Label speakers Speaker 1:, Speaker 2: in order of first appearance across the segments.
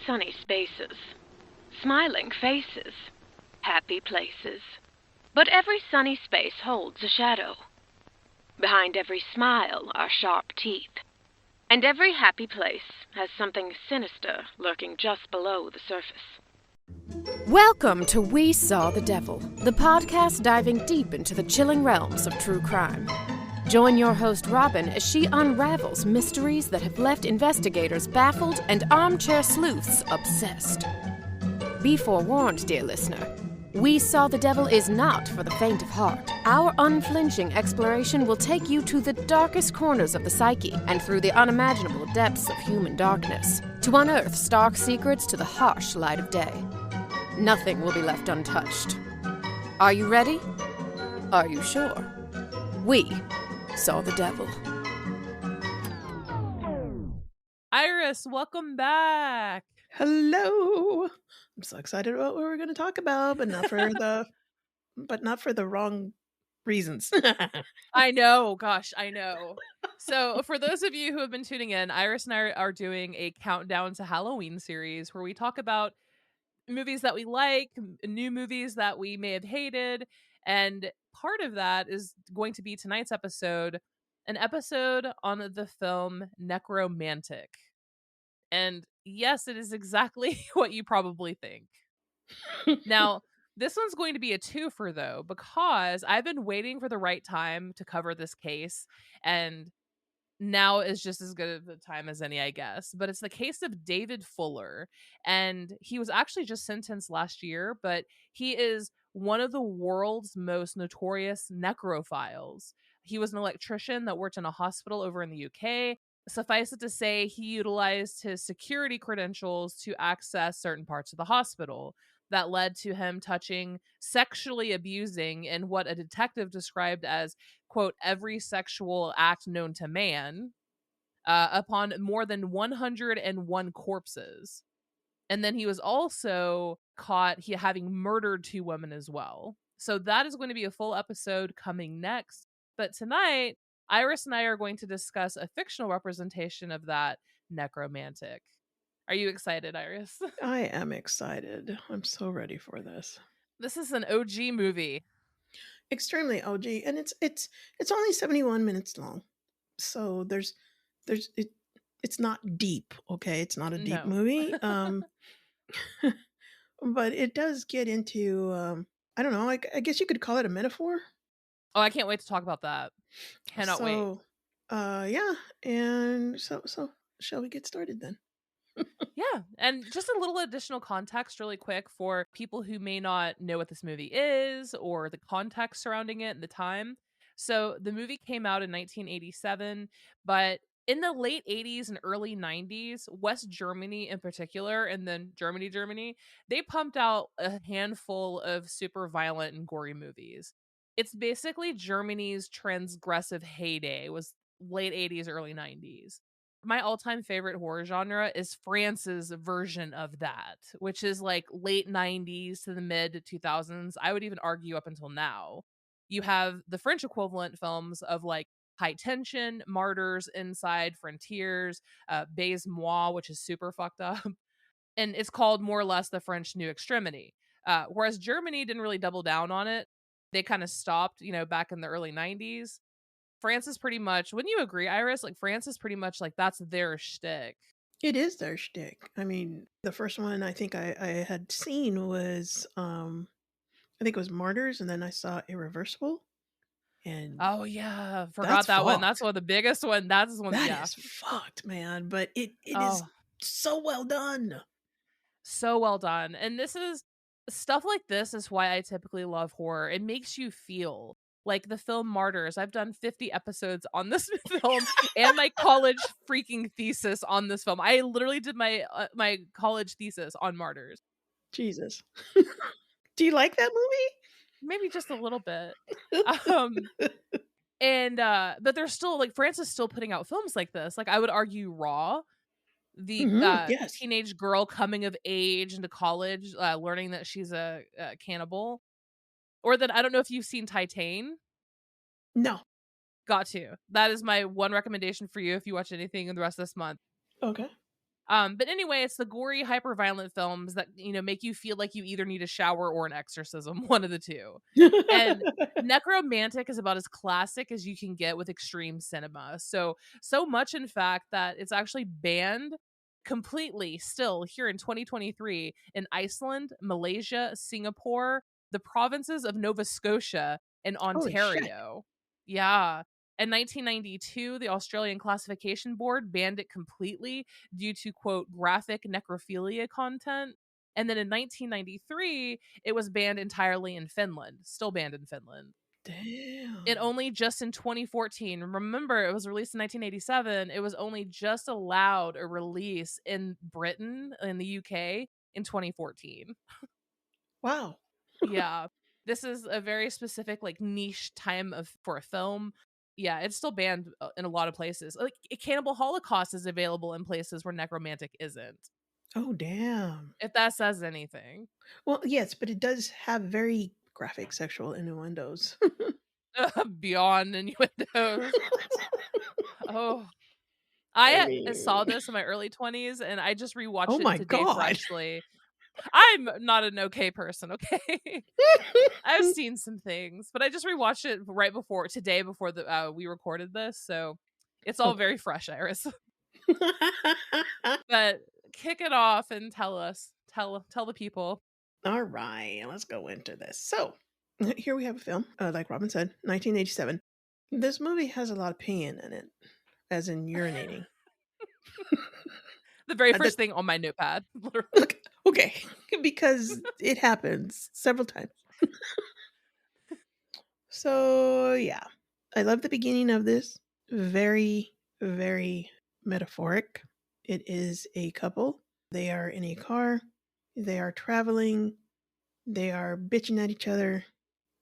Speaker 1: sunny spaces, smiling faces, happy places. But every sunny space holds a shadow. Behind every smile are sharp teeth, and every happy place has something sinister lurking just below the surface.
Speaker 2: Welcome to We Saw the Devil, the podcast diving deep into the chilling realms of true crime. Join your host Robin as she unravels mysteries that have left investigators baffled and armchair sleuths obsessed. Be forewarned, dear listener. We Saw the Devil is not for the faint of heart. Our unflinching exploration will take you to the darkest corners of the psyche and through the unimaginable depths of human darkness to unearth stark secrets to the harsh light of day. Nothing will be left untouched. Are you ready? Are you sure? We saw the devil.
Speaker 3: Iris, welcome back.
Speaker 4: Hello. I'm so excited about what we're going to talk about, but not for the wrong reasons.
Speaker 3: I know, gosh, I know. So, for those of you who have been tuning in, Iris and I are doing a countdown to Halloween series where we talk about movies that we like, new movies that we may have hated, and part of that is going to be tonight's episode, an episode on the film Nekromantik. And yes, it is exactly what you probably think. Now, this one's going to be a twofer, though, because I've been waiting for the right time to cover this case, and now is just as good of a time as any, I guess. But it's the case of David Fuller, and he was actually just sentenced last year, but he is one of the world's most notorious necrophiles. He was an electrician that worked in a hospital over in the UK. Suffice it to say, he utilized his security credentials to access certain parts of the hospital. That led to him touching, sexually abusing, in what a detective described as, quote, every sexual act known to man, upon more than 101 corpses. And then he was also caught having murdered 2 women as well. So that is going to be a full episode coming next. But tonight, Iris and I are going to discuss a fictional representation of that necromantic. Are you excited, Iris?
Speaker 4: I am excited. I'm so ready for this.
Speaker 3: This is an OG movie.
Speaker 4: Extremely OG, and it's only 71 minutes long. So it's not deep, okay? It's not a deep movie. But it does get into I don't know, I guess you could call it a metaphor.
Speaker 3: Oh, I can't wait to talk about that. Cannot wait.
Speaker 4: Yeah, and so shall we get started then?
Speaker 3: Yeah, and just a little additional context really quick for people who may not know what this movie is or the context surrounding it and the time. So the movie came out in 1987, but in the late 80s and early 90s, West Germany in particular, and then Germany, they pumped out a handful of super violent and gory movies. It's basically Germany's transgressive heyday, was late 80s, early 90s. My all-time favorite horror genre is France's version of that, which is like late 90s to the mid 2000s. I would even argue up until now. You have the French equivalent films of like High Tension, Martyrs, Inside, Frontiers, Baies Moi, which is super fucked up. And it's called more or less the French New Extremity. Whereas Germany didn't really double down on it. They kind of stopped, back in the early 90s. France is pretty much, wouldn't you agree, Iris? Like, France is pretty much like, that's their shtick.
Speaker 4: It is their shtick. I mean, the first one I think I had seen was, I think it was Martyrs, and then I saw Irreversible. And
Speaker 3: oh, yeah. Forgot that one. That's one of the biggest one. That's one.
Speaker 4: That is fucked, man. But it is so well done.
Speaker 3: So well done. And this is, stuff like this is why I typically love horror. It makes you feel. Like the film Martyrs, I've done 50 episodes on this film and my college freaking thesis on this film. I literally did my college thesis on Martyrs.
Speaker 4: Jesus. Do you like that movie?
Speaker 3: Maybe just a little bit. And but they're still, like, France is still putting out films like this. Like, I would argue Raw, the
Speaker 4: yes.
Speaker 3: teenage girl coming of age into college, learning that she's a cannibal. Or then, I don't know if you've seen Titane.
Speaker 4: No.
Speaker 3: Got to. That is my one recommendation for you if you watch anything in the rest of this month.
Speaker 4: Okay.
Speaker 3: But anyway, it's the gory, hyper-violent films that, make you feel like you either need a shower or an exorcism, one of the two. And Necromantic is about as classic as you can get with extreme cinema. So much, in fact, that it's actually banned completely still here in 2023 in Iceland, Malaysia, Singapore, the provinces of Nova Scotia, and
Speaker 4: Holy shit.
Speaker 3: Ontario. Yeah. In 1992, the Australian Classification Board banned it completely due to, quote, graphic necrophilia content. And then in 1993, it was banned entirely in Finland, still banned in Finland. It
Speaker 4: Damn.
Speaker 3: only just in 2014, remember it was released in 1987, it was only just allowed a release in Britain, in the UK, in 2014.
Speaker 4: Wow.
Speaker 3: Yeah. This is a very specific, like, niche time for a film. Yeah, it's still banned in a lot of places. Like, Cannibal Holocaust is available in places where Necromantic isn't.
Speaker 4: Oh, damn.
Speaker 3: If that says anything.
Speaker 4: Well, yes, but it does have very graphic sexual innuendos.
Speaker 3: Beyond innuendos. Oh.
Speaker 4: I
Speaker 3: I saw
Speaker 4: mean,
Speaker 3: this in my early 20s, and I just
Speaker 4: oh
Speaker 3: rewatched it
Speaker 4: my
Speaker 3: today
Speaker 4: god.
Speaker 3: freshly. I'm not an okay person, okay? I've seen some things, but I just rewatched it today before we recorded this, so it's all
Speaker 4: Okay.
Speaker 3: very fresh, Iris. But kick it off and tell the people.
Speaker 4: All right, let's go into this. So, here we have a film, like Robin said, 1987. This movie has a lot of peeing in it, as in urinating.
Speaker 3: The very
Speaker 4: That
Speaker 3: first thing on my notepad.
Speaker 4: okay, because it happens several times. So, yeah, I love the beginning of this. Very, very metaphoric. It is a couple. They are in a car. They are traveling. They are bitching at each other.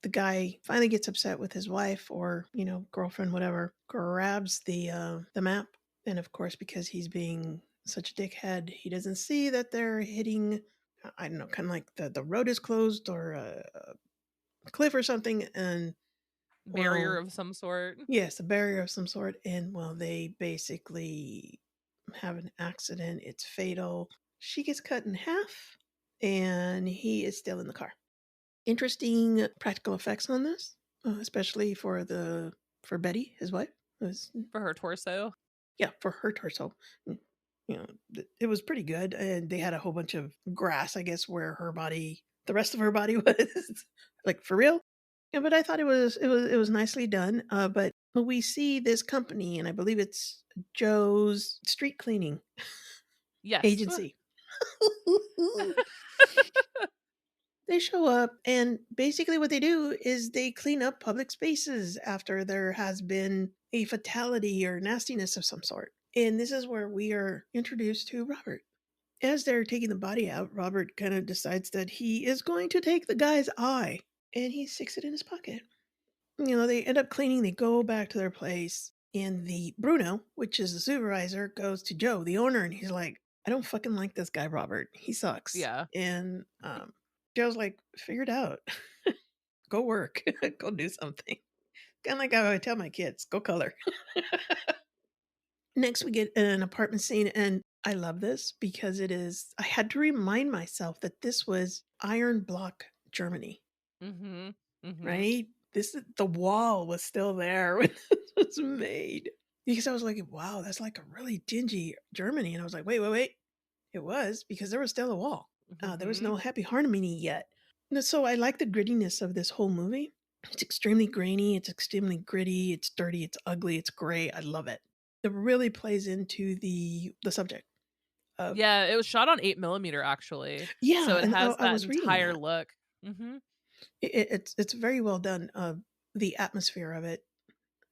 Speaker 4: The guy finally gets upset with his wife or, girlfriend, whatever, grabs the map. And of course, because he's being such a dickhead, he doesn't see that they're hitting, I don't know, kind of like the road is closed or a cliff or something. And,
Speaker 3: Barrier
Speaker 4: well,
Speaker 3: of some sort.
Speaker 4: yes, a barrier of some sort. And, well, they basically have an accident. It's fatal. She gets cut in half and he is still in the car. Interesting practical effects on this, especially for Betty, his wife. It was,
Speaker 3: For her torso.
Speaker 4: yeah, for her torso. It was pretty good, and they had a whole bunch of grass, I guess, where the rest of her body was, like for real. Yeah, but I thought it was nicely done. But we see this company, and I believe it's Joe's street cleaning
Speaker 3: Yes.
Speaker 4: agency. They show up, and basically what they do is they clean up public spaces after there has been a fatality or nastiness of some sort. And this is where we are introduced to Robert. As they're taking the body out, Robert kind of decides that he is going to take the guy's eye, and he sticks it in his pocket. They end up cleaning, they go back to their place, and the Bruno, which is the supervisor, goes to Joe, the owner, and he's like, I don't fucking like this guy, Robert. He sucks.
Speaker 3: Yeah.
Speaker 4: And Joe's like, figure it out. Go work. Go do something. Kind of like how I tell my kids, go color. Next, we get an apartment scene, and I love this because I had to remind myself that this was Iron Block, Germany.
Speaker 3: Mm-hmm. Mm-hmm.
Speaker 4: Right? The wall was still there when this was made. Because I was like, wow, that's like a really dingy Germany. And I was like, wait. It was, because there was still a wall. There was no happy harmony yet. And so I like the grittiness of this whole movie. It's extremely grainy. It's extremely gritty. It's dirty. It's ugly. It's gray. I love it. It really plays into the subject.
Speaker 3: Yeah, it was shot on 8mm actually.
Speaker 4: Yeah,
Speaker 3: So it
Speaker 4: and
Speaker 3: has
Speaker 4: I
Speaker 3: that
Speaker 4: was reading
Speaker 3: entire
Speaker 4: that.
Speaker 3: look. Mm-hmm.
Speaker 4: It's very well done. The atmosphere of it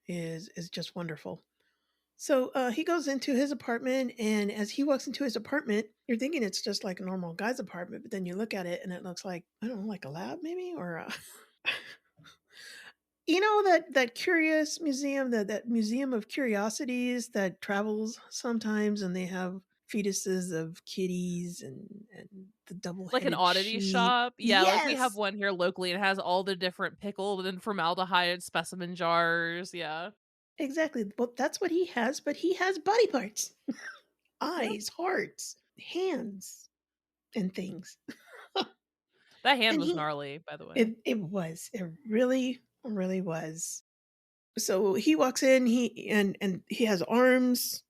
Speaker 4: is just wonderful. So he goes into his apartment, and as he walks into his apartment, you're thinking it's just like a normal guy's apartment, but then you look at it and it looks like, I don't know, like a lab maybe, or that curious museum, that museum of curiosities that travels sometimes, and they have fetuses of kitties and the
Speaker 3: Like an
Speaker 4: double-headed
Speaker 3: oddity
Speaker 4: sheep.
Speaker 3: shop. Yeah, like we have
Speaker 4: Yes,
Speaker 3: one here locally. It has all the different pickled and formaldehyde specimen jars. Yeah.
Speaker 4: exactly. Well, that's what he has, but he has body parts. eyes, hearts, hands, and things.
Speaker 3: That hand
Speaker 4: And
Speaker 3: was gnarly, by the way.
Speaker 4: it really, really was. So he walks in, and he has arms,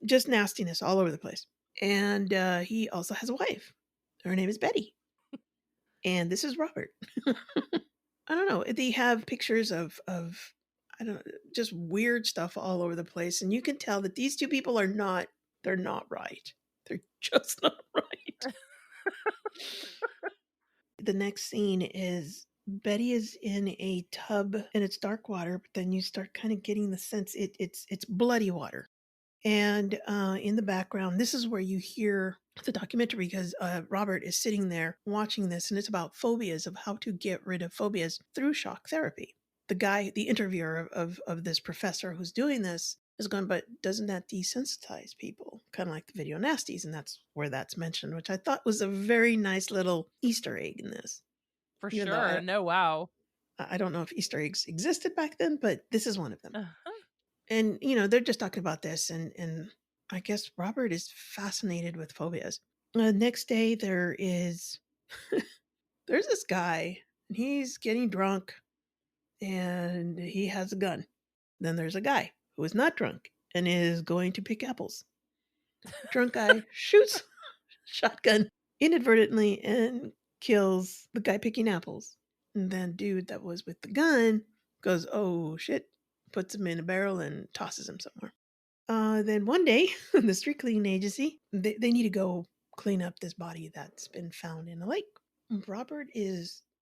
Speaker 4: just nastiness all over the place. And he also has a wife. Her name is Betty. And this is Robert. I don't know. They have pictures of I don't know, just weird stuff all over the place, and you can tell that these two people are not. They're not right. They're just not right. The next scene is Betty is in a tub and it's dark water, but then you start kind of getting the sense it's bloody water. And in the background, this is where you hear the documentary because Robert is sitting there watching this, and it's about phobias, of how to get rid of phobias through shock therapy. The interviewer of this professor who's doing this is going, but doesn't that desensitize people? Kind of like the video nasties, and that's where that's mentioned, which I thought was a very nice little Easter egg in this.
Speaker 3: For
Speaker 4: Even though
Speaker 3: sure. No, wow.
Speaker 4: I don't know if Easter eggs existed back then, but this is one of them.
Speaker 3: Uh-huh.
Speaker 4: And they're just talking about this, and I guess Robert is fascinated with phobias. Next day there's this guy, and he's getting drunk, and he has a gun. Then there's a guy who is not drunk and is going to pick apples. Drunk guy shoots shotgun inadvertently and kills the guy picking apples. And then dude that was with the gun goes, oh shit, puts him in a barrel and tosses him somewhere. Then one day, the street cleaning agency, they need to go clean up this body that's been found in a lake. Robert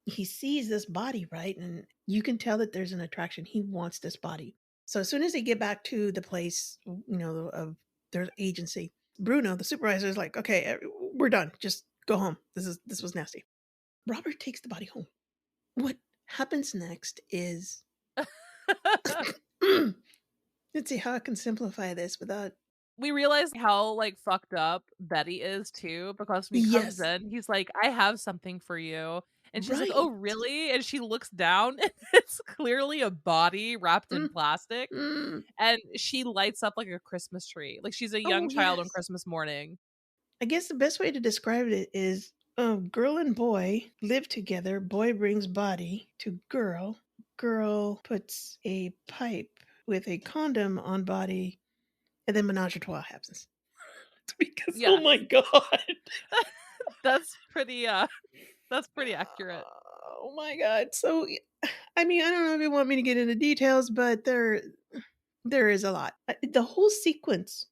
Speaker 4: he sees this body, right? And you can tell that there's an attraction. He wants this body. So as soon as they get back to the place, of their agency, Bruno, the supervisor, is like, okay, we're done. Just go home. This was nasty. Robert takes the body home. What happens next is let's see how I can simplify this without.
Speaker 3: We realize how fucked up Betty is too, because when he comes
Speaker 4: Yes.
Speaker 3: in, he's like, I have something for you. And she's like,
Speaker 4: Right.
Speaker 3: oh, really? And she looks down and it's clearly a body wrapped in plastic.
Speaker 4: Mm.
Speaker 3: And she lights up like a Christmas tree. Like she's a young
Speaker 4: Oh,
Speaker 3: child on
Speaker 4: yes.
Speaker 3: Christmas morning.
Speaker 4: I guess the best way to describe it is girl and boy live together. Boy brings body to girl. Girl puts a pipe with a condom on body, and then menage a trois happens. Because
Speaker 3: Yeah.
Speaker 4: oh my god,
Speaker 3: That's pretty accurate.
Speaker 4: Oh my god. So I mean, I don't know if you want me to get into details, but there is a lot. The whole sequence,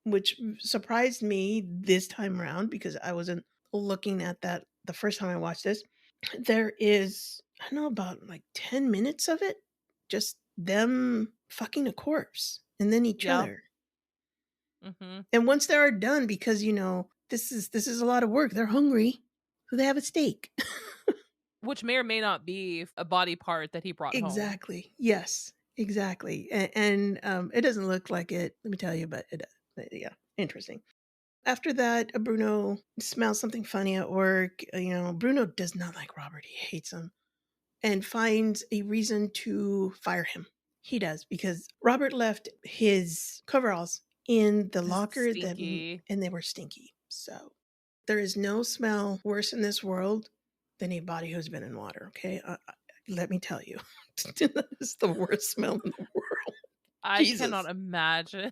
Speaker 4: which surprised me this time around because I wasn't looking at that the first time I watched this. There is, I don't know, about like 10 minutes of it, just them fucking a corpse and then each
Speaker 3: Yeah.
Speaker 4: other.
Speaker 3: Mm-hmm.
Speaker 4: And once they're done, because this is a lot of work. They're hungry, so they have a steak.
Speaker 3: Which may or may not be a body part that he brought home.
Speaker 4: Exactly. Yes. Exactly. And it doesn't look like it. Let me tell you, but it does. Yeah, interesting. After that, Bruno smells something funny at work. Bruno does not like Robert. He hates him and finds a reason to fire him. He does, because Robert left his coveralls in the locker
Speaker 3: Stinky.
Speaker 4: and they were stinky. So there is no smell worse in this world than a body who's been in water. Okay. Let me tell you, that is the worst smell in the world.
Speaker 3: I
Speaker 4: Jesus.
Speaker 3: cannot imagine.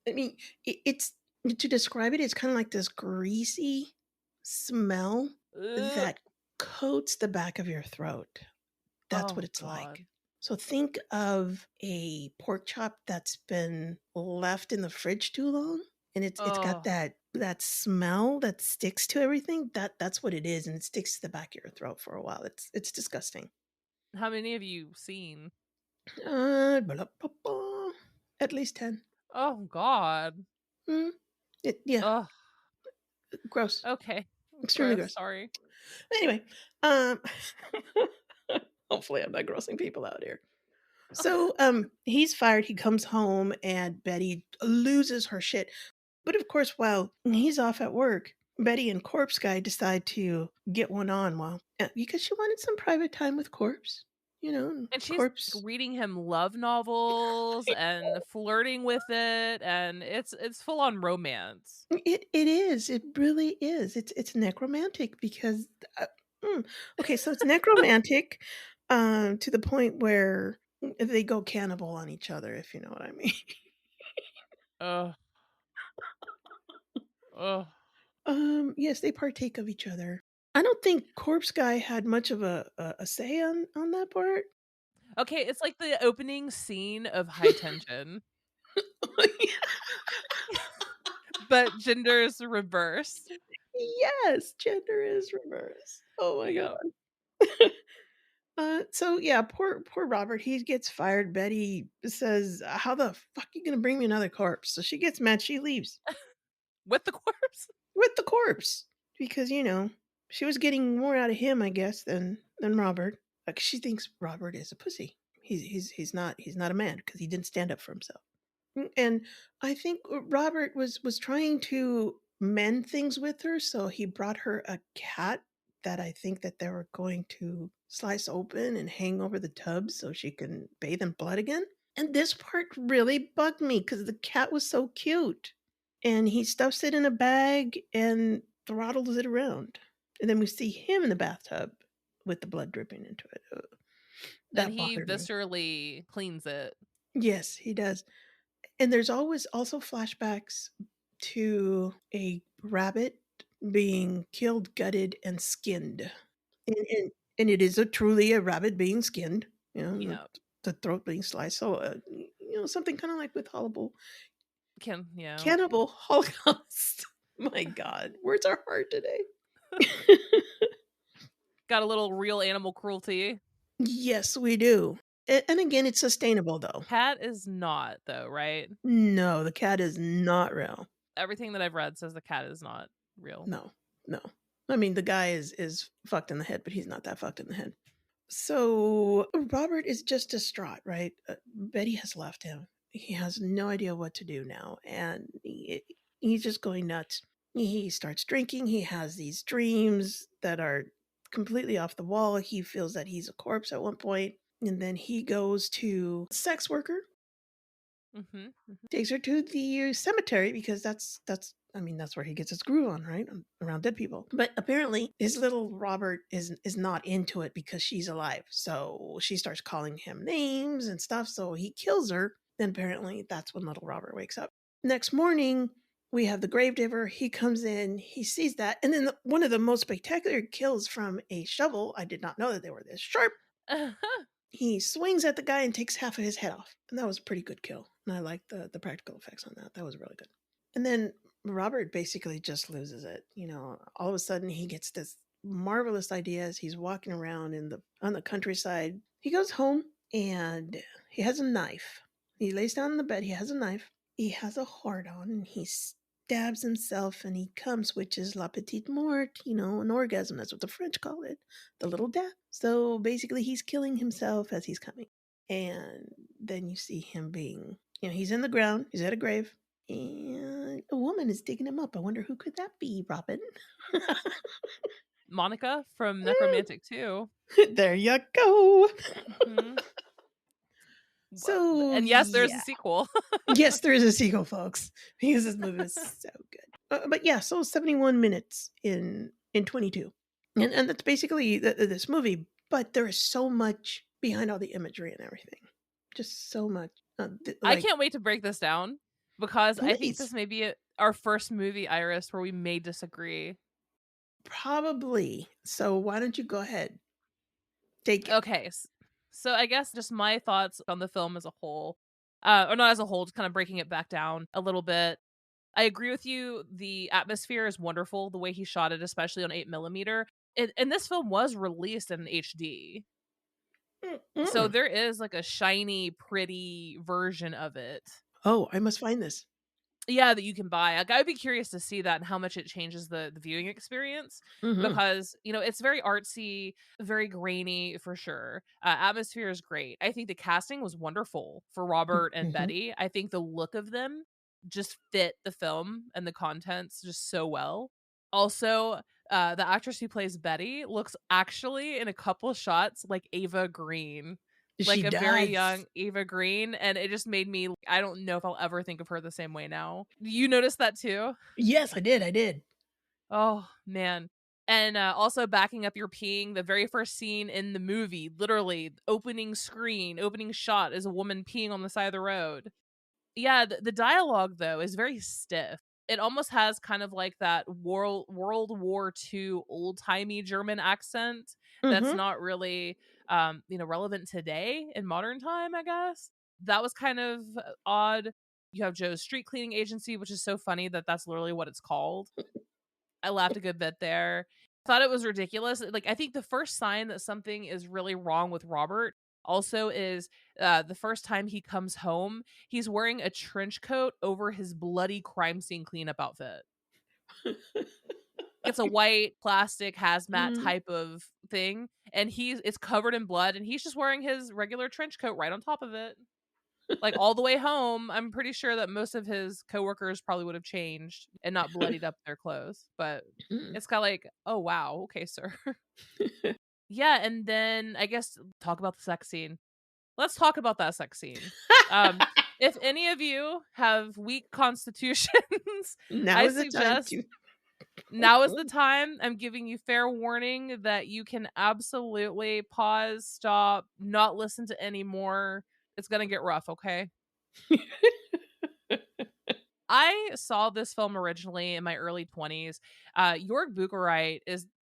Speaker 4: I mean, it's to describe it, it's kind of like this greasy smell that coats the back of your throat. That's what it's like. So think of a pork chop that's been left in the fridge too long, and it's got that smell that sticks to everything. That's what it is, and it sticks to the back of your throat for a while. It's disgusting.
Speaker 3: How many have you seen?
Speaker 4: At least 10.
Speaker 3: Oh God.
Speaker 4: Yeah.
Speaker 3: Ugh.
Speaker 4: Gross.
Speaker 3: Okay.
Speaker 4: Extremely gross.
Speaker 3: Sorry.
Speaker 4: Anyway, hopefully I'm not grossing people out here. So he's fired. He comes home and Betty loses her shit. But of course, while he's off at work, Betty and Corpse Guy decide to get one on because she wanted some private time with Corpse.
Speaker 3: And she's
Speaker 4: corpse.
Speaker 3: reading him love novels and flirting with it, and it's full on romance.
Speaker 4: It is. It really is. It's necromantic because uh, okay, so it's necromantic to the point where they go cannibal on each other, if you know what I mean.
Speaker 3: Ugh. Ugh.
Speaker 4: Yes, they partake of each other. I don't think Corpse Guy had much of a say on that part.
Speaker 3: Okay, it's like the opening scene of High Tension, but gender's reversed.
Speaker 4: Yes, gender is reversed. Oh my
Speaker 3: Yeah.
Speaker 4: god. So yeah, poor Robert, he gets fired. Betty says, "How the fuck you gonna bring me another corpse?" So she gets mad, she leaves
Speaker 3: With the corpse?
Speaker 4: with the corpse because she was getting more out of him, I guess, than Robert. Like she thinks Robert is a pussy. He's not a man because he didn't stand up for himself. And I think Robert was trying to mend things with her, so he brought her a cat that I think that they were going to slice open and hang over the tub so she can bathe in blood again. And this part really bugged me because the cat was so cute. And he stuffs it in a bag and throttles it around. And then we see him in the bathtub with the blood dripping into it.
Speaker 3: And
Speaker 4: That
Speaker 3: he
Speaker 4: bothered me.
Speaker 3: viscerally cleans it.
Speaker 4: Yes, he does. And there's always also flashbacks to a rabbit being killed, gutted, and skinned. And it is truly a rabbit being skinned,
Speaker 3: Yeah.
Speaker 4: the throat being sliced. So, something kind of like with
Speaker 3: Yeah.
Speaker 4: Cannibal Holocaust. My God, words are hard today.
Speaker 3: Got a little real animal cruelty.
Speaker 4: Yes, we do. And again, it's sustainable though.
Speaker 3: Cat is not, though, right?
Speaker 4: No, the cat is not real.
Speaker 3: Everything that I've read says the cat is not real.
Speaker 4: No, no. I mean, the guy is fucked in the head, but he's not that fucked in the head. So Robert is just distraught, right? Betty has left him. He has no idea what to do now, and he's just going nuts. He starts drinking. He has these dreams that are completely off the wall. He feels that he's a corpse at one point, and then he goes to a sex worker, takes her to the cemetery because that's where he gets his groove on, right? Around dead people. But apparently his little Robert is not into it because she's alive. So she starts calling him names and stuff. So he kills her. Then apparently that's when little Robert wakes up. Next morning, we have the gravedigger. He comes in, he sees that. And then one of the most spectacular kills from a shovel. I did not know that they were this sharp. He swings at the guy and takes half of his head off. And that was a pretty good kill. And I liked the practical effects on that. That was really good. And then Robert basically just loses it. All of a sudden he gets this marvelous idea as he's walking around on the countryside. He goes home and he has a knife. He lays down on the bed. He has a knife. He has a heart on and he stabs himself and he comes, which is la petite mort, an orgasm. That's what the French call it, the little death. So basically he's killing himself as he's coming. And then you see him being, he's in the ground. He's at a grave. And a woman is digging him up. I wonder who could that be, Robin?
Speaker 3: Monica from Necromantic too.
Speaker 4: There you go.
Speaker 3: Mhm.
Speaker 4: So,
Speaker 3: and yes, there's
Speaker 4: yeah.
Speaker 3: a sequel.
Speaker 4: Yes, there is a sequel, folks, because this movie is so good. But yeah, so 71 minutes in 22. And that's basically this movie. But there is so much behind all the imagery and everything. Just so much.
Speaker 3: I can't wait to break this down because I think
Speaker 4: Please.
Speaker 3: this may be our first movie, Iris, where we may disagree.
Speaker 4: Probably. So why don't you go ahead? Take it.
Speaker 3: Okay. So I guess just my thoughts on the film as a whole, or not as a whole, just kind of breaking it back down a little bit. I agree with you. The atmosphere is wonderful. The way he shot it, especially on 8mm. And this film was released in HD. So there is like a shiny, pretty version of it.
Speaker 4: Oh, I must find this.
Speaker 3: Yeah, that you can buy. Like, I would be curious to see that and how much it changes the viewing experience because, it's very artsy, very grainy for sure. Atmosphere is great. I think the casting was wonderful for Robert and Betty. I think the look of them just fit the film and the contents just so well. Also, the actress who plays Betty looks actually in a couple shots like Ava Green. Like
Speaker 4: She
Speaker 3: a very
Speaker 4: does.
Speaker 3: young Ava Green, and it just made me, I don't know if I'll ever think of her the same way now. You noticed that too?
Speaker 4: Yes, I did.
Speaker 3: Oh, man. And also backing up your peeing, the very first scene in the movie, literally opening screen, opening shot is a woman peeing on the side of the road. Yeah, the dialogue though is very stiff. It almost has kind of like that World War II old-timey German accent that's
Speaker 4: Mm-hmm.
Speaker 3: not really relevant today in modern time, I guess. That was kind of odd. You have Joe's street cleaning agency, which is so funny that that's literally what it's called. I laughed a good bit there. Thought it was ridiculous. Like, I think the first sign that something is really wrong with Robert also is the first time he comes home, he's wearing a trench coat over his bloody crime scene cleanup outfit. It's a white plastic hazmat
Speaker 4: Mm.
Speaker 3: type of thing, and it's covered in blood, and he's just wearing his regular trench coat right on top of it. Like all the way home, I'm pretty sure that most of his coworkers probably would have changed and not bloodied up their clothes. But it's kind of like, oh wow, okay, sir. Yeah, and then I guess talk about the sex scene. Let's talk about that sex scene. If any of you have weak constitutions,
Speaker 4: Now
Speaker 3: I
Speaker 4: is the time
Speaker 3: suggest
Speaker 4: to.
Speaker 3: now is the time. I'm giving you fair warning that you can absolutely pause, stop, not listen to any more. It's gonna get rough, okay? I saw this film originally in my early 20s. York Bucharite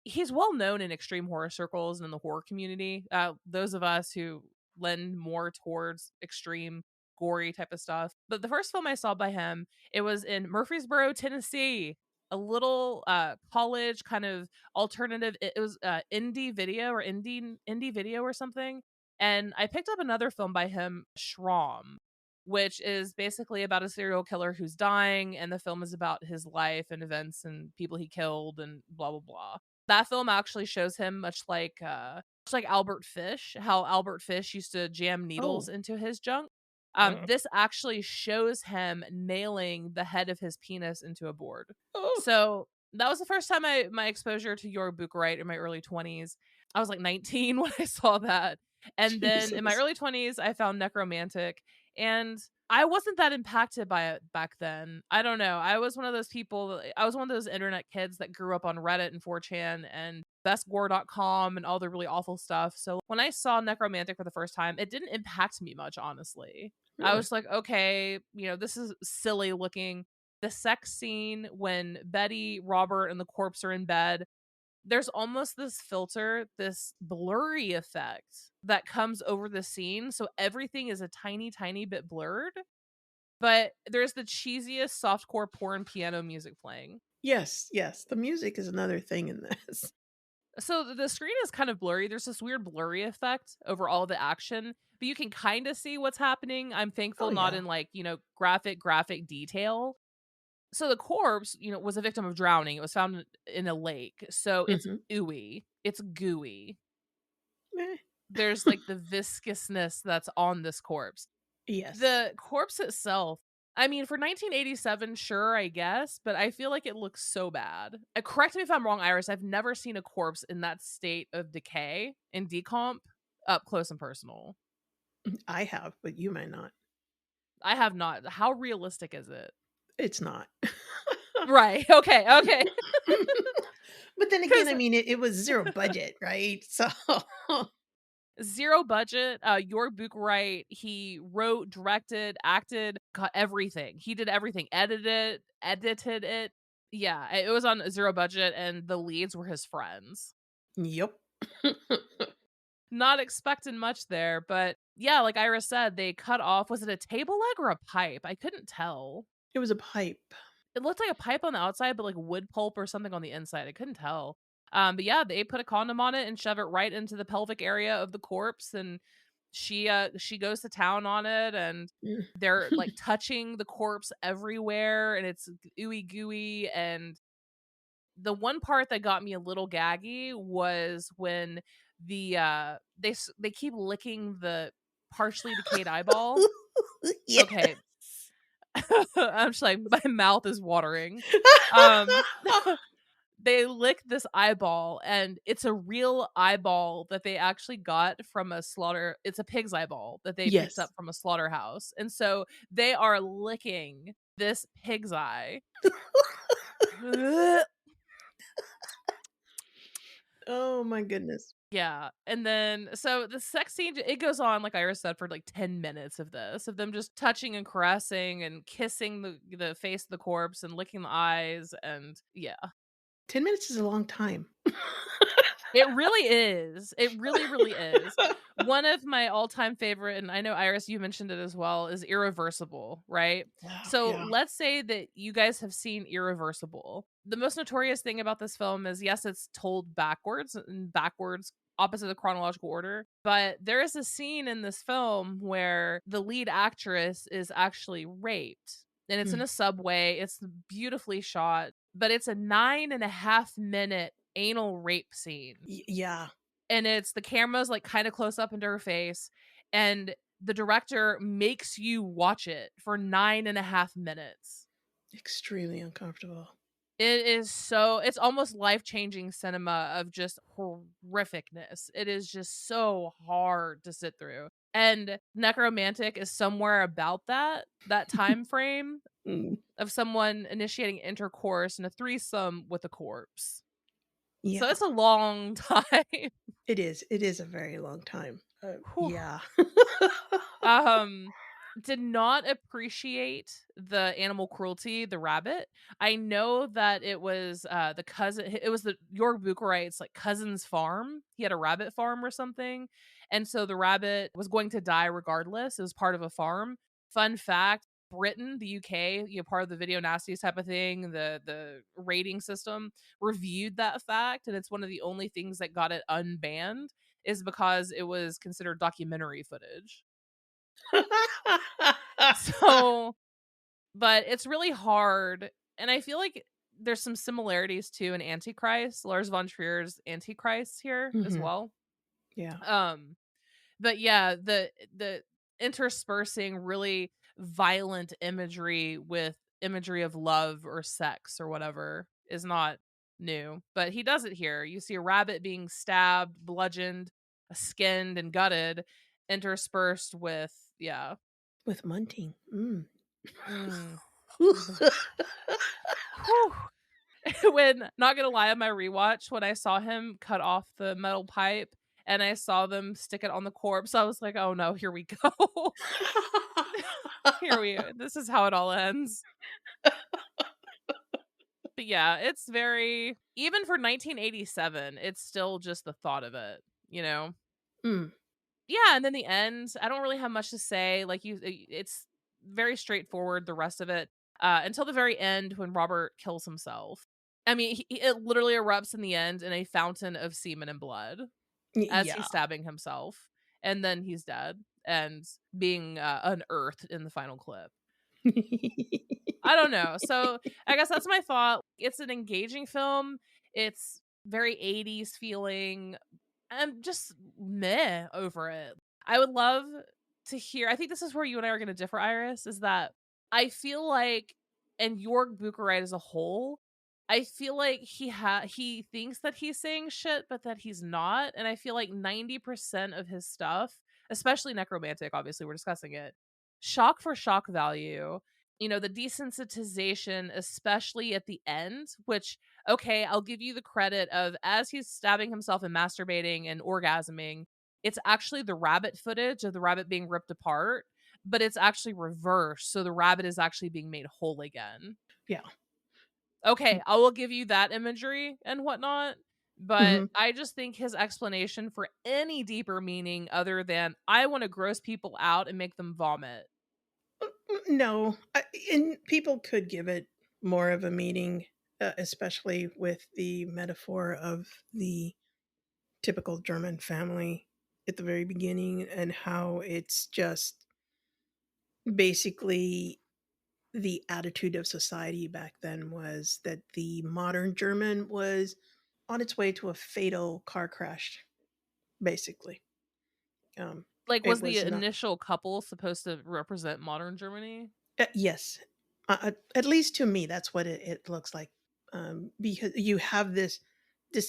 Speaker 3: he's well known in extreme horror circles and in the horror community. Those of us who lend more towards extreme gory type of stuff. But the first film I saw by him, it was in Murfreesboro, Tennessee. A little college kind of alternative. It was indie video or something. And I picked up another film by him, Schramm, which is basically about a serial killer who's dying, and the film is about his life and events and people he killed and blah blah blah. That film actually shows him much like Albert Fish, how Albert Fish used to jam needles
Speaker 4: Oh.
Speaker 3: into his junk.
Speaker 4: Uh.
Speaker 3: This actually shows him nailing the head of his penis into a board.
Speaker 4: Oh.
Speaker 3: So that was the first time my exposure to York Bucharite in my early 20s. I was like 19 when I saw that. And then in my
Speaker 4: Jesus.
Speaker 3: early 20s, I found Nekromantik, and I wasn't that impacted by it back then. I don't know. I was one of those people, I was one of those internet kids that grew up on Reddit and 4chan and bestgore.com and all the really awful stuff. So when I saw Nekromantik for the first time, it didn't impact me much, honestly. I
Speaker 4: Really?
Speaker 3: was like, okay, this is silly looking. The sex scene when Betty, Robert, and the corpse are in bed, there's almost this filter, this blurry effect that comes over the scene. So everything is a tiny, tiny bit blurred. But there's the cheesiest softcore porn piano music playing.
Speaker 4: Yes. The music is another thing in this.
Speaker 3: So the screen is kind of blurry. There's this weird blurry effect over all the action, but you can kind of see what's happening. I'm thankful not in graphic detail. So the corpse, was a victim of drowning. It was found in a lake. So it's ooey. It's gooey.
Speaker 4: Meh.
Speaker 3: There's like the viscousness that's on this corpse.
Speaker 4: Yes.
Speaker 3: The corpse itself, I mean, for 1987, sure, I guess, but I feel like it looks so bad. Correct me if I'm wrong, Iris. I've never seen a corpse in that state of decay and decomp up close and personal.
Speaker 4: I have, but you might not.
Speaker 3: I have not. How realistic is it?
Speaker 4: It's not.
Speaker 3: Right. Okay.
Speaker 4: But then again, I mean, it was zero budget, right? So
Speaker 3: zero budget. York Bucharite, he wrote, directed, acted, got everything. He did everything. Edited it. Yeah, it was on zero budget, and the leads were his friends.
Speaker 4: Yep.
Speaker 3: Not expecting much there, but yeah, like Iris said, they cut off, was it a table leg or a pipe? I couldn't tell.
Speaker 4: It was a pipe.
Speaker 3: It looked like a pipe on the outside, but like wood pulp or something on the inside. I couldn't tell. But yeah, they put a condom on it and shove it right into the pelvic area of the corpse, and she goes to town on it, and they're like touching the corpse everywhere, and it's ooey gooey. And the one part that got me a little gaggy was when they keep licking the partially decayed eyeball.
Speaker 4: Yes.
Speaker 3: Okay. I'm just like, my mouth is watering. they lick this eyeball, and it's a real eyeball that they actually got from a slaughter. It's a pig's eyeball that they picked up
Speaker 4: Yes.
Speaker 3: from a slaughterhouse. And so they are licking this pig's eye.
Speaker 4: Oh my goodness.
Speaker 3: Yeah, and then so the sex scene, it goes on, like Iris said, for like 10 minutes of this, of them just touching and caressing and kissing the face of the corpse and licking the eyes, and yeah.
Speaker 4: 10 minutes is a long time.
Speaker 3: It really is. It really, really is. One of my all-time favorite, and I know Iris, you mentioned it as well, is Irreversible, right?
Speaker 4: Yeah,
Speaker 3: So
Speaker 4: yeah.
Speaker 3: let's say that you guys have seen Irreversible. The most notorious thing about this film is, yes, it's told backwards, opposite the chronological order. But there is a scene in this film where the lead actress is actually raped. And it's in
Speaker 4: Mm.
Speaker 3: a subway. It's beautifully shot, but it's a 9.5-minute anal rape scene.
Speaker 4: Yeah.
Speaker 3: And it's the camera's like kind of close up into her face, and the director makes you watch it for 9.5 minutes.
Speaker 4: Extremely uncomfortable.
Speaker 3: It is so, it's almost life-changing cinema of just horrificness. It is just so hard to sit through. And Necromantic is somewhere about that time frame
Speaker 4: Mm.
Speaker 3: of someone initiating intercourse and a threesome with a corpse.
Speaker 4: Yeah.
Speaker 3: So it's a long time.
Speaker 4: It is. It is a very long time.
Speaker 3: Whew.
Speaker 4: Yeah.
Speaker 3: Did not appreciate the animal cruelty, the rabbit. I know that it was the cousin, it was the York Bucharite's like cousin's farm. He had a rabbit farm or something. And so the rabbit was going to die regardless. It was part of a farm. Fun fact, Britain, the UK, part of the video nasties type of thing, the rating system reviewed that fact, and it's one of the only things that got it unbanned, is because it was considered documentary footage. So, but it's really hard, and I feel like there's some similarities to an Antichrist, Lars von Trier's Antichrist here as well.
Speaker 4: Yeah.
Speaker 3: But yeah, the interspersing really violent imagery with imagery of love or sex or whatever is not new. But he does it here. You see a rabbit being stabbed, bludgeoned, skinned, and gutted, interspersed with
Speaker 4: With munting. Mm.
Speaker 3: Mm. Whew. When, not gonna lie, on my rewatch, when I saw him cut off the metal pipe and I saw them stick it on the corpse, I was like, oh no, here we go. This is how it all ends. But yeah, it's very, even for 1987, it's still just the thought of it, you know?
Speaker 4: Mm.
Speaker 3: Yeah, and then the end, I don't really have much to say. Like, it's very straightforward, the rest of it, until the very end when Robert kills himself. I mean, it literally erupts in the end in a fountain of semen and blood as
Speaker 4: Yeah.
Speaker 3: he's stabbing himself, and then he's dead and being unearthed in the final clip. I don't know. So I guess that's my thought. It's an engaging film. It's very 80s feeling. I'm just meh over it. I would love to hear. I think this is where you and I are going to differ, Iris, is that I feel like, and York Bucharite as a whole, I feel like he thinks that he's saying shit, but that he's not. And I feel like 90% of his stuff, especially Necromantic, obviously we're discussing it, shock for shock value. The desensitization, especially at the end, which, okay, I'll give you the credit of, as he's stabbing himself and masturbating and orgasming, it's actually the rabbit footage of the rabbit being ripped apart, but it's actually reversed. So the rabbit is actually being made whole again.
Speaker 4: Yeah.
Speaker 3: Okay, I will give you that imagery and whatnot. But I just think his explanation for any deeper meaning other than, I want to gross people out and make them vomit.
Speaker 4: No, and people could give it more of a meaning, especially with the metaphor of the typical German family at the very beginning, and how it's just basically the attitude of society back then was that the modern German was on its way to a fatal car crash, basically.
Speaker 3: Like,
Speaker 4: It
Speaker 3: was the
Speaker 4: was not.
Speaker 3: initial couple supposed to represent modern Germany?
Speaker 4: Yes, at least to me, that's what it looks like. because you have this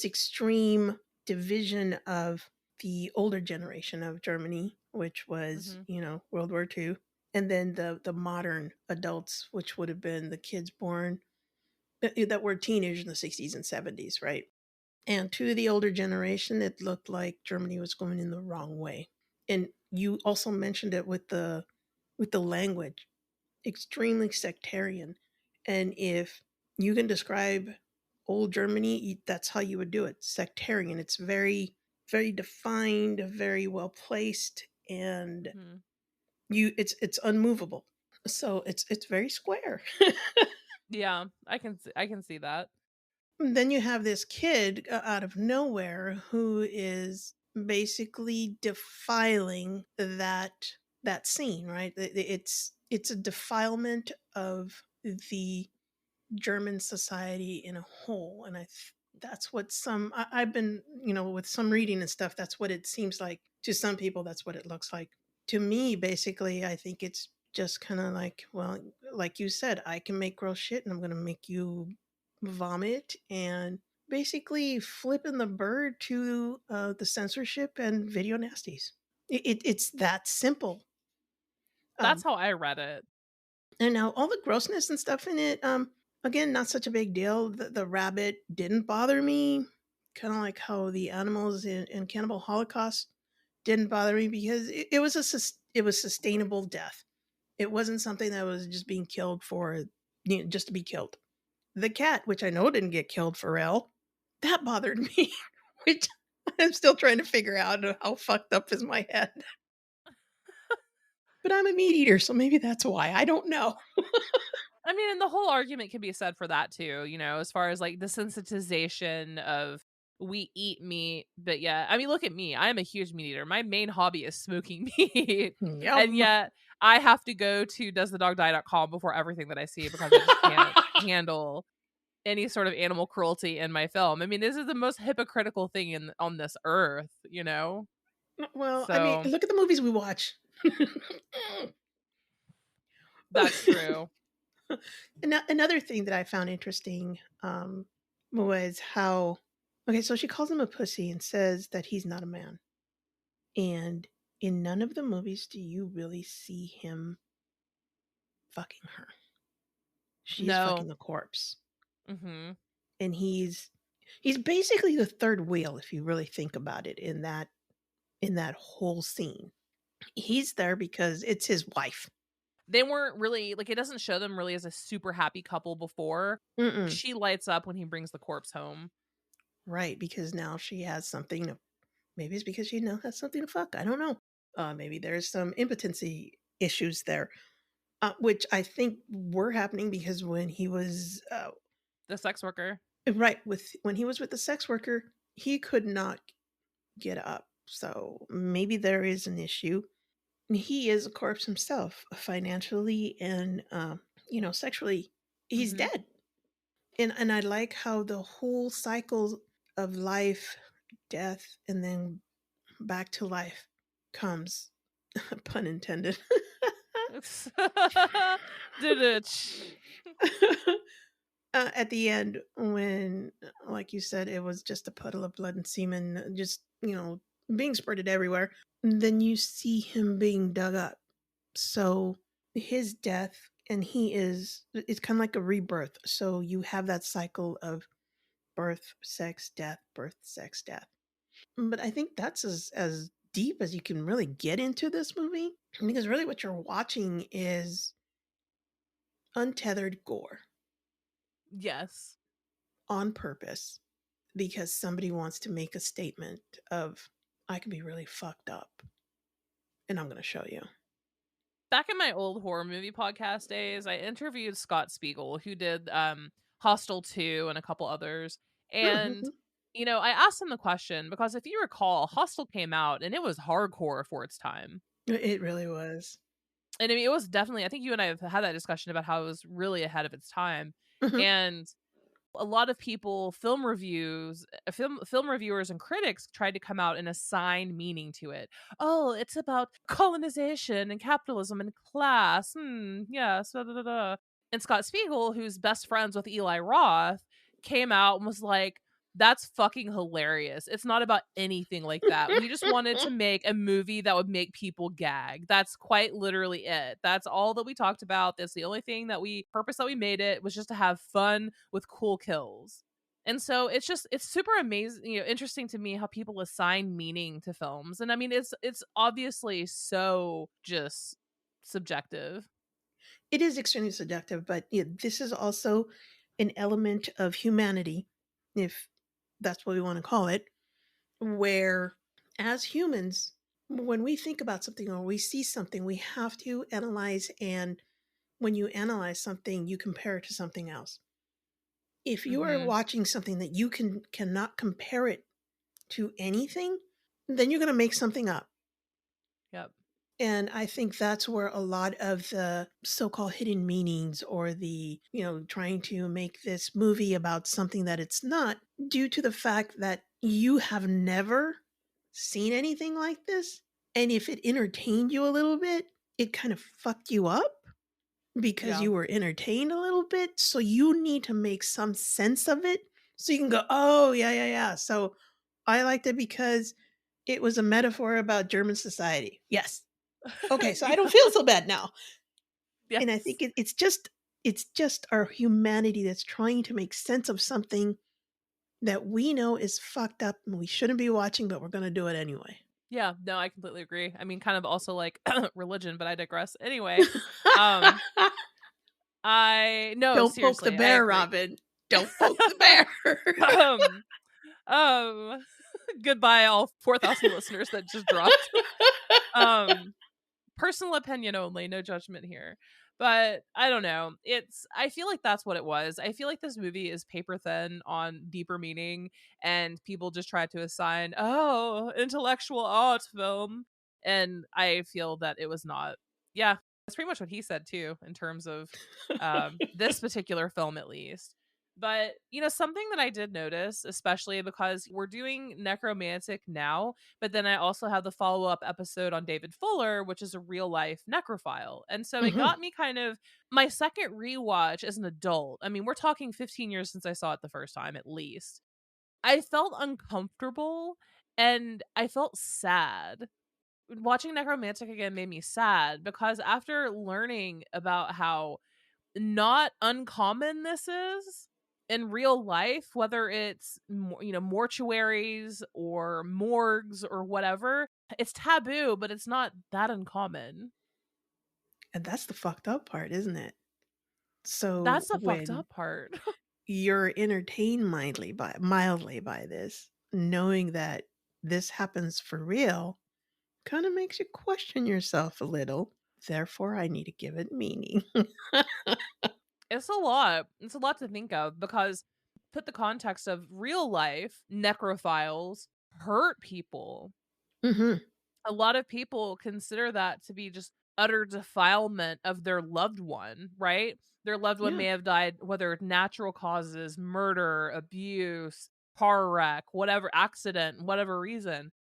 Speaker 4: extreme division of the older generation of Germany, which was,
Speaker 3: Mm-hmm.
Speaker 4: World War II, and then the modern adults, which would have been the kids born that were teenagers in the 60s and 70s, right? And to the older generation, it looked like Germany was going in the wrong way. And you also mentioned it with the language, extremely sectarian. And if you can describe old Germany, that's how you would do it. Sectarian. It's very, very defined, very well placed, and
Speaker 3: Mm-hmm.
Speaker 4: it's unmovable. So it's very square.
Speaker 3: Yeah, I can see that.
Speaker 4: Then you have this kid out of nowhere who is basically defiling that scene, right? It's a defilement of the German society in a whole, and that's what I've been, with some reading and stuff. That's what it seems like to some people. That's what it looks like to me. Basically, I think it's just kind of like, well, like you said, I can make gross shit, and I'm gonna make you vomit, and basically flipping the bird to the censorship and video nasties. It's that simple.
Speaker 3: That's
Speaker 4: Um,
Speaker 3: how I read it.
Speaker 4: and now all the grossness and stuff in it, again, not such a big deal. The rabbit didn't bother me, kind of like how the animals in Cannibal Holocaust didn't bother me, because it was it was sustainable death. It wasn't something that was just being killed for, just to be killed. The cat, which I know didn't get killed for real, that bothered me, which I'm still trying to figure out how fucked up is my head. But I'm a meat eater, so maybe that's why. I don't know.
Speaker 3: I mean, and the whole argument can be said for that too, as far as like desensitization of we eat meat, but yeah, I mean, look at me. I am a huge meat eater. My main hobby is smoking meat. And
Speaker 4: Yum.
Speaker 3: yet I have to go to doesthedogdie.com before everything that I see because I just can't handle any sort of animal cruelty in my film. I mean, this is the most hypocritical thing on this earth.
Speaker 4: Well, I mean,
Speaker 3: So
Speaker 4: look at the movies we watch.
Speaker 3: that's true.
Speaker 4: Another thing that I found interesting, was how, okay, so she calls him a pussy and says that he's not a man. And in none of the movies do you really see him fucking her. She's
Speaker 3: No.
Speaker 4: fucking the corpse.
Speaker 3: Mm-hmm.
Speaker 4: And he's basically the third wheel, if you really think about it, in that whole scene. He's there because it's his wife.
Speaker 3: They weren't really like, it doesn't show them really as a super happy couple before.
Speaker 4: Mm-mm.
Speaker 3: She lights up when he brings the corpse home.
Speaker 4: Right, because now she has something to, maybe it's because she now has something to fuck. I don't know. Maybe there's some impotency issues there, which I think were happening because when he was
Speaker 3: The sex worker.
Speaker 4: right, when he was with the sex worker, he could not get up. So maybe there is an issue. He is a corpse himself, financially and sexually. He's
Speaker 3: Mm-hmm.
Speaker 4: dead. And I like how the whole cycle of life, death, and then back to life comes, pun intended.
Speaker 3: Did it?
Speaker 4: At the end, when, like you said, it was just a puddle of blood and semen, just, being spurted everywhere. And then you see him being dug up. So his death, and it's kind of like a rebirth. So you have that cycle of birth, sex, death, birth, sex, death. But I think that's as deep as you can really get into this movie, because really what you're watching is untethered gore
Speaker 3: Yes.
Speaker 4: on purpose, because somebody wants to make a statement of, I can be really fucked up, and I'm going to show you.
Speaker 3: Back in my old horror movie podcast days, I interviewed Scott Spiegel, who did Hostel 2 and a couple others. And,
Speaker 4: Mhm.
Speaker 3: I asked him the question because if you recall, Hostel came out and it was hardcore for its time.
Speaker 4: It really was.
Speaker 3: And I mean, it was definitely, I think you and I have had that discussion about how it was really ahead of its time.
Speaker 4: Mhm.
Speaker 3: And a lot of people, film reviewers and critics tried to come out and assign meaning to it. Oh, it's about colonization and capitalism and class. Yes. Da, da, da, da. And Scott Spiegel, who's best friends with Eli Roth, came out and was like, that's fucking hilarious. It's not about anything like that. We just wanted to make a movie that would make people gag. That's quite literally it. That's all that we talked about. That's the only thing purpose that we made it was just to have fun with cool kills. And so it's super amazing, interesting to me how people assign meaning to films. And I mean, it's obviously so just subjective.
Speaker 4: It is extremely subjective, but this is also an element of humanity, if that's what we want to call it, where as humans, when we think about something or we see something, we have to analyze. And when you analyze something, you compare it to something else. If you are watching something that you cannot compare it to anything, then you're going to make something up.
Speaker 3: Yep.
Speaker 4: And I think that's where a lot of the so-called hidden meanings or the, trying to make this movie about something that it's not, due to the fact that you have never seen anything like this. And if it entertained you a little bit, it kind of fucked you up because you were entertained a little bit. So you need to make some sense of it so you can go, oh, yeah. So I liked it because it was a metaphor about German society. Yes. Okay, so I don't feel so bad now.
Speaker 3: Yes.
Speaker 4: And I think it's just our humanity that's trying to make sense of something that we know is fucked up and we shouldn't be watching, but we're going to do it anyway.
Speaker 3: Yeah, no, I completely agree. I mean, kind of also like religion, but I digress. Anyway,
Speaker 4: Don't poke the bear, Robin. Don't poke the
Speaker 3: bear. Goodbye, all 4,000 listeners that just dropped. Personal opinion only, no judgment here. But I don't know. I feel like that's what it was. I feel like this movie is paper thin on deeper meaning, and people just try to assign, intellectual art film. And I feel that it was not. Yeah, that's pretty much what he said too, in terms of this particular film, at least. But, something that I did notice, especially because we're doing Nekromantik now, but then I also have the follow-up episode on David Fuller, which is a real-life necrophile. And so it got me my second rewatch as an adult. I mean, we're talking 15 years since I saw it the first time, at least. I felt uncomfortable and I felt sad. Watching Nekromantik again made me sad because after learning about how not uncommon this is in real life, whether it's mortuaries or morgues or whatever, it's taboo, but it's not that uncommon.
Speaker 4: And that's the fucked up part, isn't it? So
Speaker 3: that's the fucked up part.
Speaker 4: You're entertained mildly by this, knowing that this happens for real, kind of makes you question yourself a little. Therefore, I need to give it meaning.
Speaker 3: It's a lot. It's a lot to think of because put the context of real life necrophiles hurt people. A lot of people consider that to be just utter defilement of their loved one, right? Their loved one may have died, whether it's natural causes, murder, abuse, car wreck, whatever accident, whatever reason.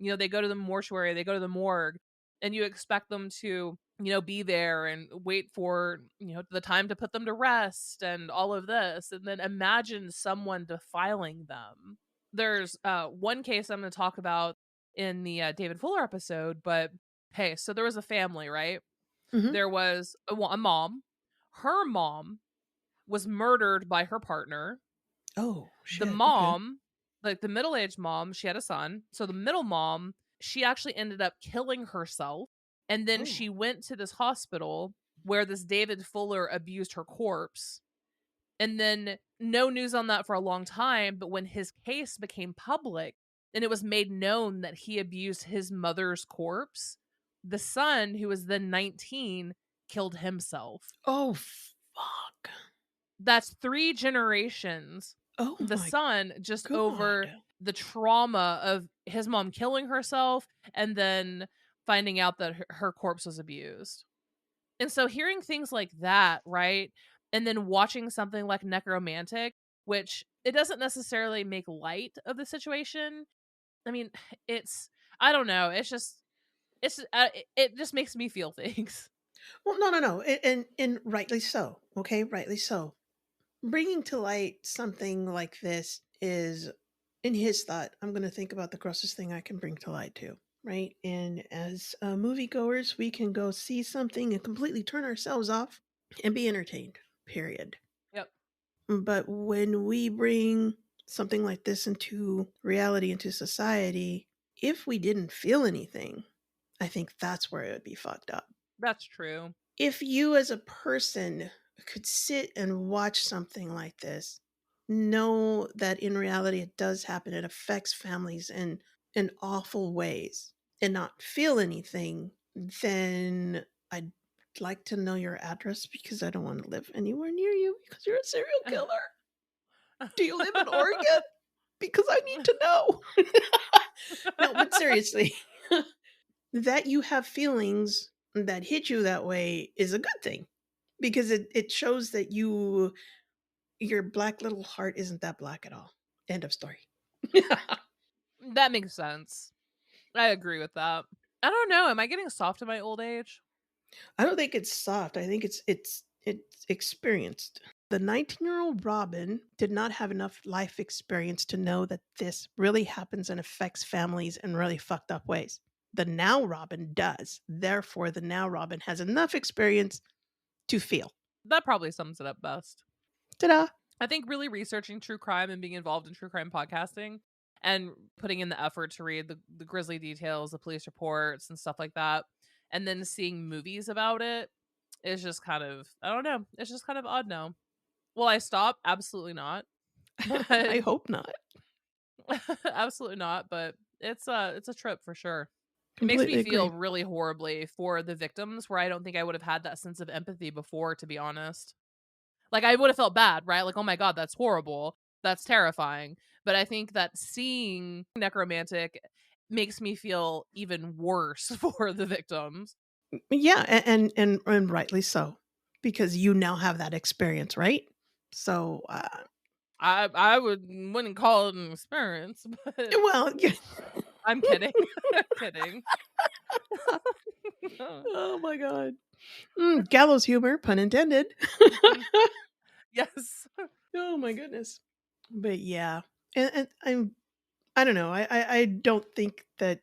Speaker 3: They go to the mortuary, they go to the morgue, and you expect them to be there and wait for the time to put them to rest and all of this, and then imagine someone defiling them. There's one case I'm going to talk about in the David Fuller episode, but hey, so there was a family, right? There was a mom. Her mom was murdered by her partner.
Speaker 4: Oh shit.
Speaker 3: The mom, like the middle-aged mom, she had a son, so the middle mom, she actually ended up killing herself. And then she went to this hospital where this David Fuller abused her corpse. And then no news on that for a long time. But when his case became public and it was made known that he abused his mother's corpse, the son, who was then 19, killed himself.
Speaker 4: Oh, fuck.
Speaker 3: That's 3 generations.
Speaker 4: Oh,
Speaker 3: the son just
Speaker 4: God.
Speaker 3: Over the trauma of his mom killing herself and then finding out that her corpse was abused. And so hearing things like that, right? And then watching something like Nekromantik, which it doesn't necessarily make light of the situation. I mean, I don't know. It just makes me feel things.
Speaker 4: Well, no. And rightly so. Okay, rightly so. bringing to light something like this is, in his thought, I'm going to think about the grossest thing I can bring to light too, right? And as moviegoers, we can go see something and completely turn ourselves off and be entertained, period.
Speaker 3: Yep.
Speaker 4: But when we bring something like this into reality, into society, if we didn't feel anything, I think that's where it would be fucked up.
Speaker 3: That's true.
Speaker 4: If you as a person could sit and watch something like this, know that in reality it does happen, it affects families in awful ways, and not feel anything, then I'd like to know your address because I don't want to live anywhere near you because you're a serial killer. Do you live in Oregon? Because I need to know. No, but seriously, that you have feelings that hit you that way is a good thing, because it shows that your black little heart isn't that black at all. End of story.
Speaker 3: That makes sense. I agree with that. I don't know. Am I getting soft in my old age?
Speaker 4: I don't think it's soft. I think it's experienced. The 19-year-old Robin did not have enough life experience to know that this really happens and affects families in really fucked up ways. The now Robin does. Therefore, the now Robin has enough experience to feel.
Speaker 3: That probably sums it up best.
Speaker 4: Ta-da!
Speaker 3: I think really researching true crime and being involved in true crime podcasting and putting in the effort to read the grisly details, the police reports and stuff like that, and then seeing movies about it is just kind of, I don't know, it's just kind of odd now. Will I stop? Absolutely not. But
Speaker 4: I hope not.
Speaker 3: absolutely not, but it's a trip for sure. It
Speaker 4: Completely
Speaker 3: makes me feel
Speaker 4: agree.
Speaker 3: really horribly for the victims, where I don't think I would have had that sense of empathy before, to be honest. Like, I would have felt bad, right? Like, oh my God, that's horrible. That's terrifying. But I think that seeing Necromantic makes me feel even worse for the victims.
Speaker 4: Yeah, and rightly so, because you now have that experience, right? So,
Speaker 3: I wouldn't call it an experience, but
Speaker 4: well, yeah.
Speaker 3: I'm kidding. I'm kidding.
Speaker 4: Oh my God. Gallows humor, pun intended.
Speaker 3: Yes.
Speaker 4: Oh my goodness. But yeah, and I don't know. I don't think that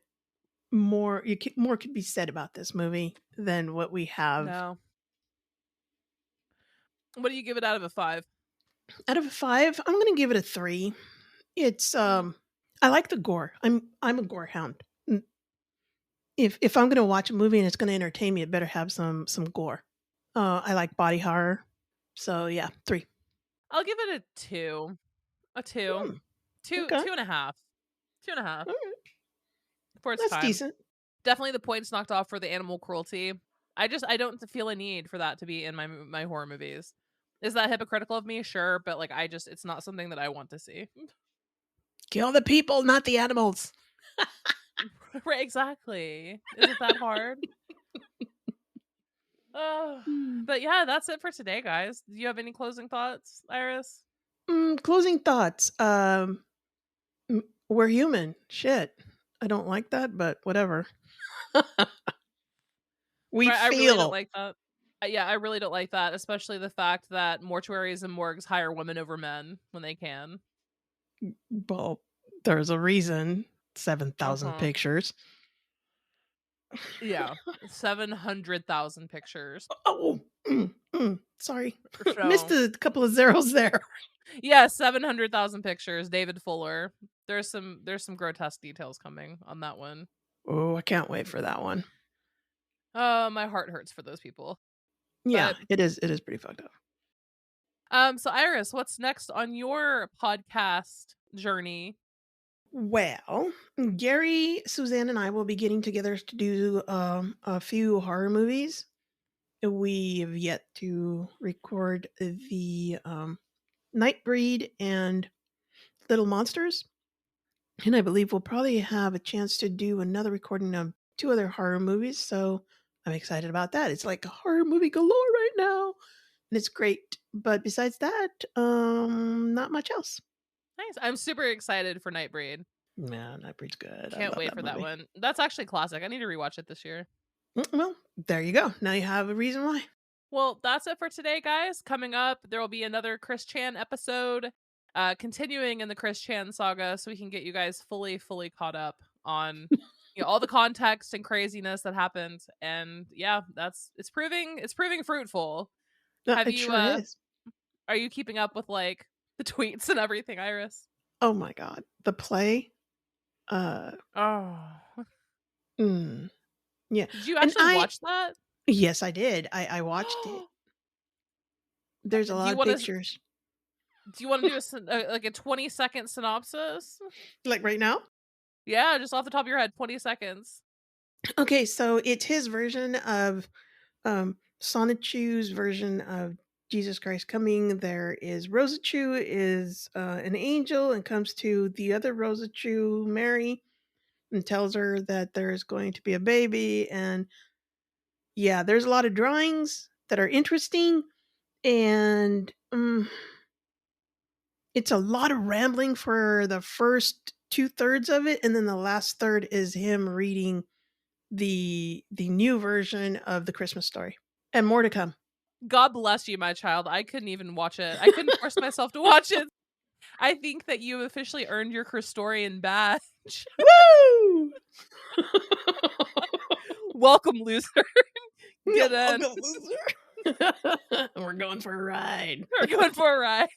Speaker 4: more could be said about this movie than what we have.
Speaker 3: No. What do you give it out of a 5?
Speaker 4: Out of a 5, I'm gonna give it a 3. It's I like the gore. I'm a gore hound. If I'm gonna watch a movie and it's gonna entertain me, it better have some gore. I like body horror, so yeah, 3.
Speaker 3: I'll give it a 2. A 2. Two
Speaker 4: Okay.
Speaker 3: 2.5. 2.5.
Speaker 4: All right.
Speaker 3: For its
Speaker 4: That's
Speaker 3: time.
Speaker 4: decent.
Speaker 3: Definitely the points knocked off for the animal cruelty. I don't feel a need for that to be in my horror movies. Is that hypocritical of me? Sure, but like it's not something that I want to see.
Speaker 4: Kill the people, not the animals.
Speaker 3: Right, exactly. Is it that hard? But yeah, that's it for today, guys. Do you have any closing thoughts, Iris?
Speaker 4: Closing thoughts. We're human. Shit. I don't like that, but whatever. We
Speaker 3: I really
Speaker 4: feel.
Speaker 3: don't like that. Yeah, I really don't like that, especially the fact that mortuaries and morgues hire women over men when they can.
Speaker 4: Well, there's a reason. 7,000 pictures.
Speaker 3: Yeah, 700,000 pictures.
Speaker 4: Oh, sorry.
Speaker 3: So,
Speaker 4: Missed a couple of zeros there.
Speaker 3: yeah, 700,000 pictures. David Fuller. There's some grotesque details coming on that one.
Speaker 4: Oh, I can't wait for that one.
Speaker 3: My heart hurts for those people.
Speaker 4: Yeah, it is pretty fucked
Speaker 3: up. So Iris, what's next on your podcast journey?
Speaker 4: Well, Gary, Suzanne, and I will be getting together to do a few horror movies. We have yet to record the Nightbreed and Little Monsters. And I believe we'll probably have a chance to do another recording of 2 other horror movies. So I'm excited about that. It's like a horror movie galore right now. And it's great. But besides that, not much else.
Speaker 3: Nice. I'm super excited for Nightbreed.
Speaker 4: Yeah, Nightbreed's good.
Speaker 3: Can't wait for that one. That's actually classic. I need to rewatch it this year.
Speaker 4: Well, there you go. Now you have a reason why.
Speaker 3: Well, that's it for today, guys. Coming up, there will be another Chris Chan episode, continuing in the Chris Chan saga, so we can get you guys fully caught up on all the context and craziness that happened. And yeah, it's proving fruitful. Have
Speaker 4: It
Speaker 3: you
Speaker 4: sure is.
Speaker 3: are you keeping up with like the tweets and everything, Iris?
Speaker 4: Oh my God. The play.
Speaker 3: Oh,
Speaker 4: Yeah.
Speaker 3: did you
Speaker 4: And
Speaker 3: actually watch that?
Speaker 4: yes, I did. I watched it. There's a
Speaker 3: Do
Speaker 4: lot
Speaker 3: you
Speaker 4: of
Speaker 3: want to
Speaker 4: pictures.
Speaker 3: do like a 20-second synopsis?
Speaker 4: Like right now?
Speaker 3: Yeah, just off the top of your head, 20 seconds.
Speaker 4: Okay, so it's his version of Sonichu's version of Jesus Christ coming. There is Rosachu is an angel and comes to the other Rosachu, Mary, and tells her that there's going to be a baby. And yeah, there's a lot of drawings that are interesting, and it's a lot of rambling for the first 2/3 of it, and then the last third is him reading the new version of the Christmas story, and more to come.
Speaker 3: God bless you, my child. I couldn't even watch it. I couldn't force myself to watch it. I think that you officially earned your Christorian badge.
Speaker 4: Woo!
Speaker 3: Welcome, loser. Get in.
Speaker 4: Welcome, loser. We're going for a ride.
Speaker 3: We're going for a ride.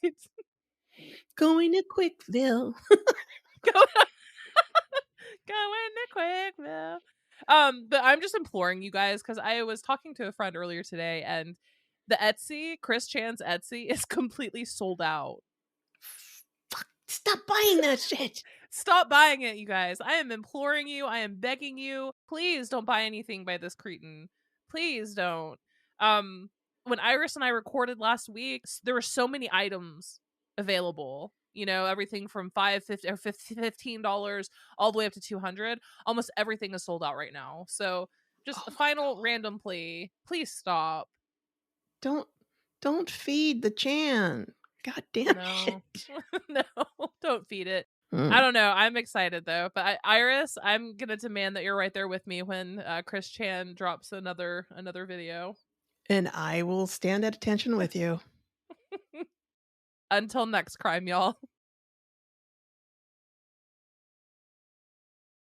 Speaker 4: Going to Quickville.
Speaker 3: Going to Quickville. But I'm just imploring you guys, because I was talking to a friend earlier today, and the Etsy, Chris Chan's Etsy, is completely sold out.
Speaker 4: Fuck, stop buying that shit.
Speaker 3: Stop buying it, you guys. I am imploring you. I am begging you. Please don't buy anything by this cretin. Please don't. When Iris and I recorded last week, there were so many items available. Everything from $15 all the way up to $200. Almost everything is sold out right now. So just a final random plea. Please stop.
Speaker 4: Don't feed the Chan. God damn it.
Speaker 3: No, don't feed it. I don't know. I'm excited though. But Iris, I'm gonna demand that you're right there with me when Chris Chan drops another video.
Speaker 4: And I will stand at attention with you.
Speaker 3: Until next crime, y'all.